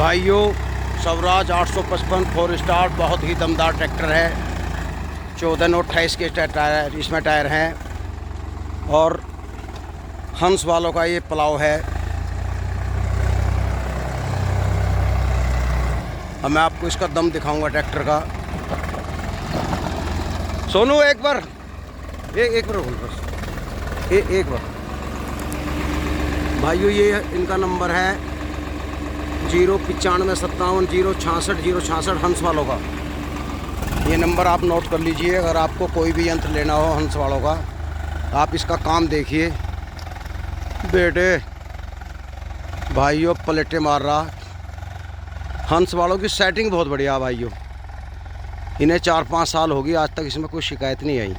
भाइयों, स्वराज 855 4 स्टार बहुत ही दमदार ट्रैक्टर है। 1428 के टायर इसमें टायर हैं और हंस वालों का ये प्लाव है। अब मैं आपको इसका दम दिखाऊंगा ट्रैक्टर का। सोनू एक बार बोल बस एक बार। भाइयों, ये इनका नंबर है 09557 हंस वालों का। ये नंबर आप नोट कर लीजिए। अगर आपको कोई भी यंत्र लेना हो हंस वालों का, आप इसका काम देखिए। बेटे भाइयों, पलटे मार रहा। हंस वालों की सेटिंग बहुत बढ़िया भाइयों। इन्हें 4-5 साल हो गई, आज तक इसमें कोई शिकायत नहीं आई।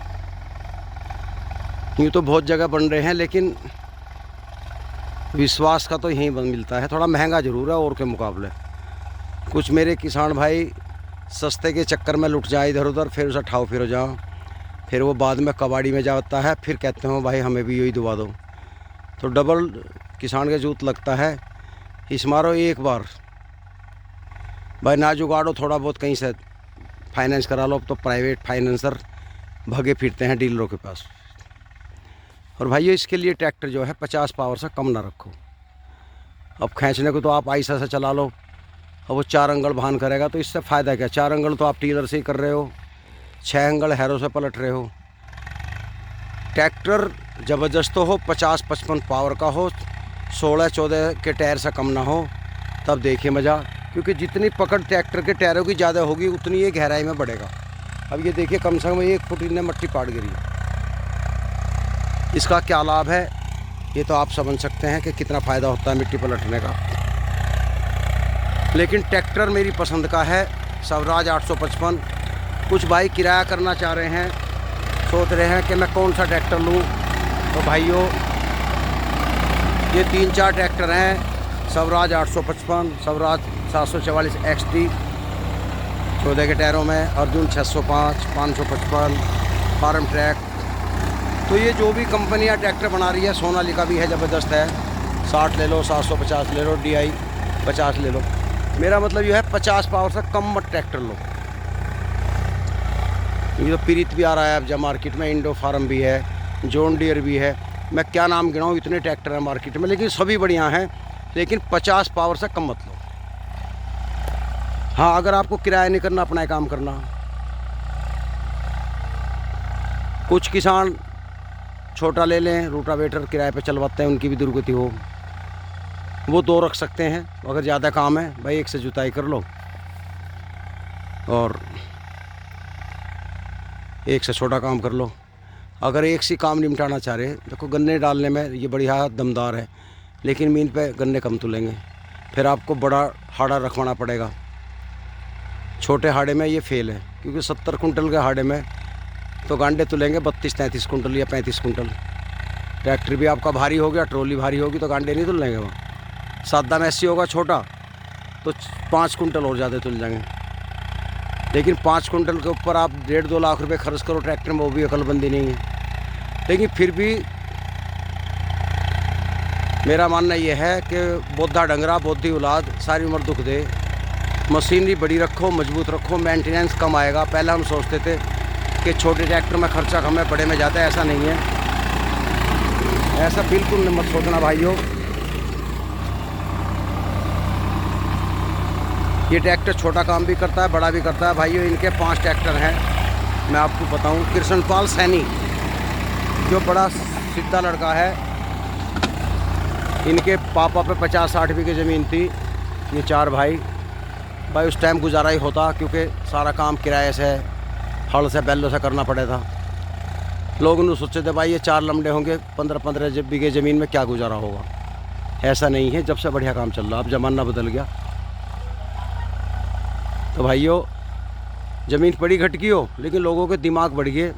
यूँ तो बहुत जगह बन रहे हैं, लेकिन विश्वास का तो यहीं मिलता है। थोड़ा महंगा ज़रूर है और के मुकाबले। कुछ मेरे किसान भाई सस्ते के चक्कर में लुट जाए इधर उधर, फिर उसे ठाओ फिर जाओ, फिर वो बाद में कबाड़ी में जाता है, फिर कहते हो भाई हमें भी यही दुआ दो। तो डबल किसान का जूत लगता है। इस मारो एक बार भाई, ना जुगाड़ो थोड़ा बहुत कहीं से फाइनेंस करा लो। अब तो प्राइवेट फाइनेंसर भगे फिरते हैं डीलरों के पास। और भाई इसके लिए ट्रैक्टर जो है 50 पावर से कम ना रखो। अब खींचने को तो आप ऐसा से चला लो, अब वो 4 अंगल भान करेगा तो इससे फ़ायदा क्या। 4 अंगल तो आप टीलर से ही कर रहे हो, 6 अंगल हैरो से पलट रहे हो। ट्रैक्टर ज़बरदस्त हो, 50-55 पावर का हो, 16-14 के टायर से कम ना हो, तब देखिए मज़ा। क्योंकि जितनी पकड़ ट्रैक्टर के टायरों की ज़्यादा होगी, उतनी ये गहराई में बढ़ेगा। अब ये देखिए, कम से कम 1 फुट इनने मट्टी पाट गिरी। इसका क्या लाभ है ये तो आप समझ सकते हैं कि कितना फ़ायदा होता है मिट्टी पलटने का। लेकिन ट्रैक्टर मेरी पसंद का है, स्वराज 855। कुछ भाई किराया करना चाह रहे हैं, सोच रहे हैं कि मैं कौन सा ट्रैक्टर लूं। तो भाइयों, ये 3-4 ट्रैक्टर हैं। स्वराज 855, स्वराज 744 XT 14 के टायरों में, अर्जुन 605, 555, फार्म ट्रैक। तो ये जो भी कंपनियां ट्रैक्टर बना रही है, सोनालिका भी है, ज़बरदस्त है। 60 ले लो, 750 ले लो, DI 50 ले लो। मेरा मतलब ये है 50 पावर से कम मत ट्रैक्टर लो। ये तो प्रीत भी आ रहा है अब जब मार्केट में, इंडो फार्म भी है, जॉन डियर भी है। मैं क्या नाम गिनाऊँ, इतने ट्रैक्टर हैं मार्केट में, लेकिन सभी बढ़िया हैं। लेकिन 50 पावर से कम मत लो। हाँ, अगर आपको किराया नहीं करना, अपना काम करना। कुछ किसान छोटा ले लें, रोटावेटर किराए पे चलवाते हैं, उनकी भी दुर्गति हो, वो 2 रख सकते हैं। अगर ज़्यादा काम है भाई, एक से जुताई कर लो और एक से छोटा काम कर लो। अगर एक से काम निपटाना चाह रहे, देखो गन्ने डालने में ये बढ़िया दमदार है, लेकिन मीन पे गन्ने कम तुलेंगे, फिर आपको बड़ा हाड़ा रखवाना पड़ेगा। छोटे हाड़े में ये फेल है, क्योंकि 70 कुंटल के हाड़े में तो गांडे तुलेंगे 32-33 कुंटल या 35 कुंटल। ट्रैक्टर भी आपका भारी हो गया, ट्रॉली भारी होगी तो गांडे नहीं तुलेंगे वहाँ। सादा में ऐसी होगा छोटा तो 5 कुंटल और ज़्यादा तुल जाएंगे। लेकिन 5 कुंटल के ऊपर आप 1.5-2 लाख रुपए खर्च करो ट्रैक्टर में, वो भी अकलबंदी नहीं है। लेकिन फिर भी मेरा मानना ये है कि बोधा डंगरा बोधी औलाद सारी उम्र दुख दे। मशीनरी बड़ी रखो, मजबूत रखो, मेंटेनेंस कम आएगा। पहले हम सोचते थे कि छोटे ट्रैक्टर में खर्चा कम है, बड़े में ज़्यादा है। ऐसा नहीं है, ऐसा बिल्कुल मत सोचना भाइयों। ये ट्रैक्टर छोटा काम भी करता है, बड़ा भी करता है। भाइयों, इनके 5 ट्रैक्टर हैं। मैं आपको बताऊं, कृष्णपाल सैनी जो बड़ा सीधा लड़का है, इनके पापा पे 50-60 बीघे ज़मीन थी। ये 4 भाई उस टाइम गुजारा ही होता, क्योंकि सारा काम किराए से, हल से, बैलों से करना पड़े था। लोग उन्होंने सोचे थे भाई ये 4 लमड़े होंगे, 15-15 बीघे ज़मीन में क्या गुजारा होगा। ऐसा नहीं है, जब से बढ़िया काम चल रहा, अब ज़माना बदल गया। तो भाइयों, ज़मीन बड़ी घटकी हो, लेकिन लोगों के दिमाग बढ़ गए,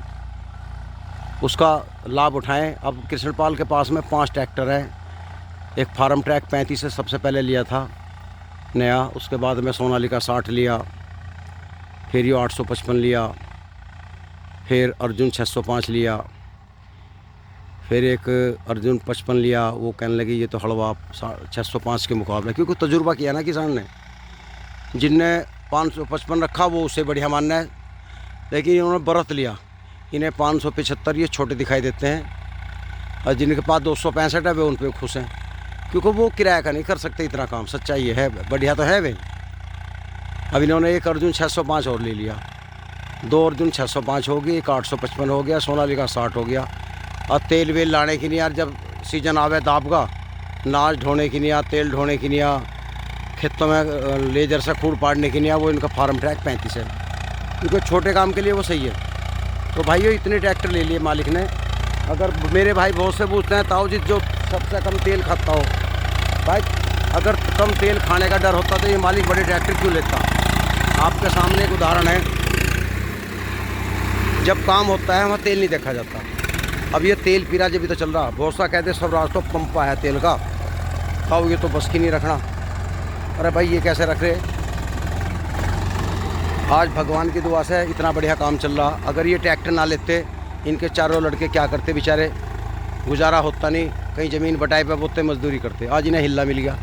उसका लाभ उठाएं। अब कृष्णपाल के पास में 5 ट्रैक्टर हैं। एक फार्म ट्रैक 35 से सबसे पहले लिया था नया, उसके बाद में सोनालिका 60 लिया, फिर ये 855 लिया, फिर अर्जुन 605 लिया, फिर एक अर्जुन 55 लिया। वो कहने लगे ये तो हड़वा 605 के मुकाबले, क्योंकि तजुर्बा किया ना किसान ने। जिनने 555 रखा वो उससे बढ़िया मानना है, लेकिन इन्होंने बरत लिया। इन्हें 575 ये छोटे दिखाई देते हैं, और जिनके पास 265 है वे उन पर खुश हैं, क्योंकि वो किराया का नहीं कर सकते इतना काम। सच्चाई ये है, बढ़िया तो है वे। अब इन्होंने एक अर्जुन 605 और ले लिया, 2 अर्जुन 605 हो गई, एक 855 हो गया, सोनालिका 60 हो गया। और तेल वेल लाने की नहीं यार, जब सीजन आवे दाब का, नाच ढोने की नहीं आ, तेल ढोने की नहीं आ, खेतों में लेजर से खूड़ पाड़ने की नहीं आ, वो इनका फार्म ट्रैक 35 है, क्योंकि छोटे काम के लिए वो सही है। तो भाइयों इतने ट्रैक्टर ले लिए मालिक ने। अगर मेरे भाई बहुत से पूछते हैं ताऊ जी जो सबसे कम तेल खाता हो, भाई अगर कम तेल खाने का डर होता तो ये मालिक बड़े ट्रैक्टर क्यों लेता। आपके सामने एक उदाहरण है, जब काम होता है वहाँ तेल नहीं देखा जाता। अब ये तेल पीरा जब भी तो चल रहा, बहुत सा कहते सब रात को पंपा है तेल का, ताऊ ये तो बस की नहीं रखना। अरे भाई ये कैसे रख रहे, आज भगवान की दुआ से इतना बढ़िया काम चल रहा। अगर ये ट्रैक्टर ना लेते, इनके चारों लड़के क्या करते बेचारे, गुजारा होता नहीं, कहीं ज़मीन बटाई पे बोते मजदूरी करते। आज इन्हें हिल्ला मिल गया,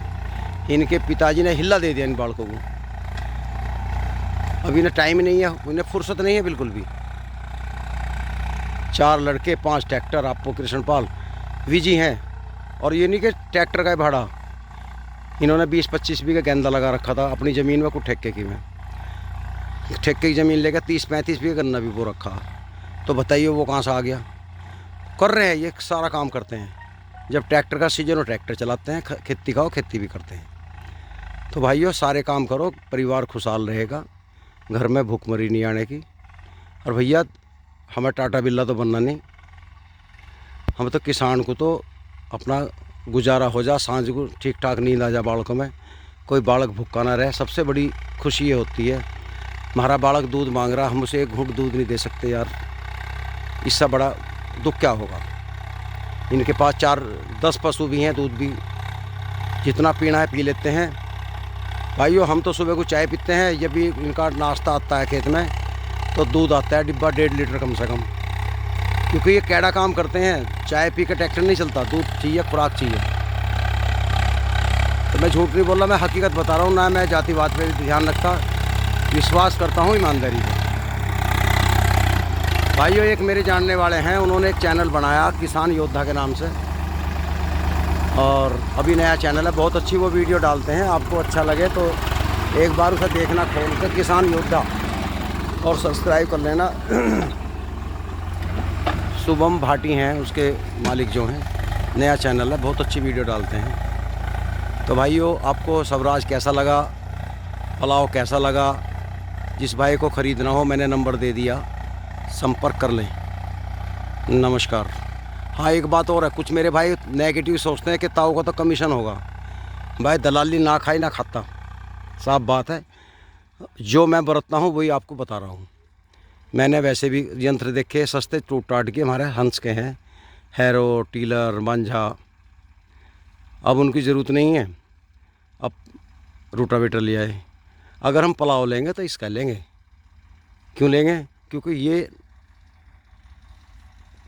इनके पिताजी ने हिल्ला दे दिया इन बालकों को। अब इन्हें टाइम नहीं है, इन्हें फुर्सत नहीं है बिल्कुल भी। 4 लड़के 5 ट्रैक्टर, आपको कृष्णपाल विजी हैं। और ये नहीं कि ट्रैक्टर का भाड़ा, इन्होंने 20-25 बीघा गेंदा लगा रखा था अपनी ज़मीन में, कुछ ठेके की में, ठेके की ज़मीन लेकर 30-35 बीघा गन्ना भी बो रखा। तो बताइए वो कहाँ से आ गया। कर रहे हैं, ये सारा काम करते हैं। जब ट्रैक्टर का सीजन हो ट्रैक्टर चलाते हैं, खेती खाओ खेती भी करते हैं। तो भाइयों सारे काम करो, परिवार खुशहाल रहेगा, घर में भूखमरी नहीं आने की। और भैया हमें टाटा बिल्ला तो बनना नहीं, हम तो किसान को तो अपना गुजारा हो जा, सांझ को ठीक ठाक नींद आ जा, बालकों में कोई बालक भूखा ना रहे। सबसे बड़ी खुशी ये होती है, हमारा बालक दूध मांग रहा, हम उसे एक घूंट दूध नहीं दे सकते यार, इससे बड़ा दुख क्या होगा। इनके पास 4-10 पशु भी हैं, दूध भी जितना पीना है पी लेते हैं। भाइयों हम तो सुबह को चाय पीते हैं, जब भी इनका नाश्ता आता है खेत में तो दूध आता है डिब्बा 1.5 लीटर कम से कम, क्योंकि ये कैड़ा काम करते हैं। चाय पी के ट्रैक्टर नहीं चलता, दूध चाहिए, खुराक चाहिए। तो मैं झूठ नहीं बोल रहा, मैं हकीकत बता रहा हूँ ना, मैं जातिवाद पे ध्यान रखता, विश्वास करता हूँ ईमानदारी से। भाइयों एक मेरे जानने वाले हैं, उन्होंने एक चैनल बनाया किसान योद्धा के नाम से, और अभी नया चैनल है, बहुत अच्छी वो वीडियो डालते हैं। आपको अच्छा लगे तो एक बार उसे देखना खोल कर, किसान योद्धा, और सब्सक्राइब कर लेना। शुभम भाटी हैं उसके मालिक जो हैं, नया चैनल है, बहुत अच्छी वीडियो डालते हैं। तो भाइयों आपको स्वराज कैसा लगा, पलाव कैसा लगा, जिस भाई को ख़रीदना हो मैंने नंबर दे दिया, संपर्क कर लें। नमस्कार। हाँ एक बात और है, कुछ मेरे भाई नेगेटिव सोचते हैं कि ताऊ का तो कमीशन होगा। भाई दलाली ना खाई ना खाता, साफ बात है। जो मैं बरतता हूँ वही आपको बता रहा हूँ। मैंने वैसे भी यंत्र देखे सस्ते टूट टाट के, हमारे हंस के हैं, हैरो, टीलर, मांझा, अब उनकी ज़रूरत नहीं है। अब रोटावेटर ले आए। अगर हम पलाव लेंगे तो इसका लेंगे, क्यों लेंगे, क्योंकि ये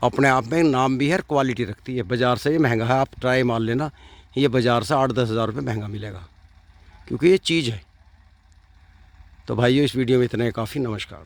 अपने आप में नाम भी है, क्वालिटी रखती है। बाज़ार से ये महंगा है, आप ट्राई मार लेना, ये बाज़ार से 8-10 हज़ार रुपये महंगा मिलेगा, क्योंकि ये चीज़ है। तो भाइयों इस वीडियो में इतना ही काफ़ी। नमस्कार।